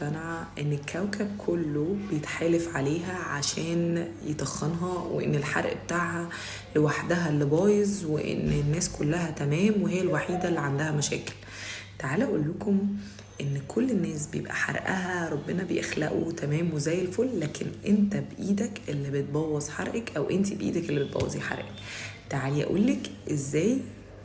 مقتنعة ان الكوكب كله بيتحالف عليها عشان يتخنها، وان الحرق بتاعها لوحدها اللي بايظ، وان الناس كلها تمام وهي الوحيدة اللي عندها مشاكل. تعالى اقول لكم ان كل الناس بيبقى حرقها ربنا بيخلقه تمام وزي الفل، لكن انت بايدك اللي بتبوظ حرقك، او انت بايدك اللي بتبوظي حرقك. تعالي اقولك ازاي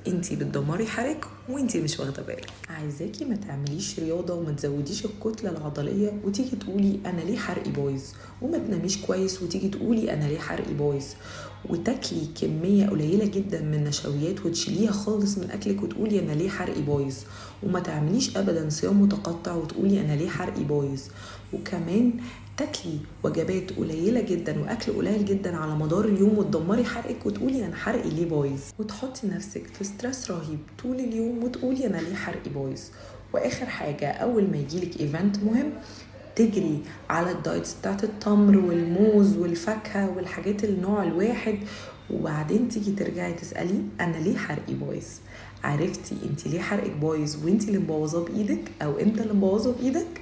انتي بتدمري حرقك وانتي مش واخده بالك. عايزاكي ما تعمليش رياضه وما تزوديش الكتله العضليه وتيجي تقولي انا ليه حرقي بايظ، وما تناميش كويس وتيجي تقولي انا ليه حرقي بايظ، وتاكلي كميه قليله جدا من النشويات وتشيليها خالص من اكلك وتقولي انا ليه حرقي بايظ، وما تعمليش ابدا صيام متقطع وتقولي انا ليه حرقي بايظ، وكمان تاكلي وجبات قليله جدا واكل قليل جدا على مدار اليوم وتدمري حرقك وتقولي انا حرقي ليه بايظ، وتحطي نفسك في ستريس رهيب طول اليوم وتقولي انا ليه حرقي بايظ. واخر حاجه اول ما يجيلك ايفنت مهم تجري على الدايتس بتاعت التمر والموز والفاكهه والحاجات النوع الواحد، وبعدين تيجي ترجعي تسالي انا ليه حرقي بايظ. عرفتي انت ليه حرقك بايظ وانت اللي مبوظاه بايدك او انت اللي مبوظه بايدك؟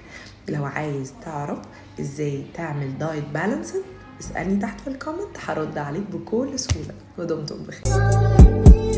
لو عايز تعرف ازاي تعمل دايت بالانسد اسألني تحت في الكومنت، هرد عليك بكل سهولة. ودمتم بخير.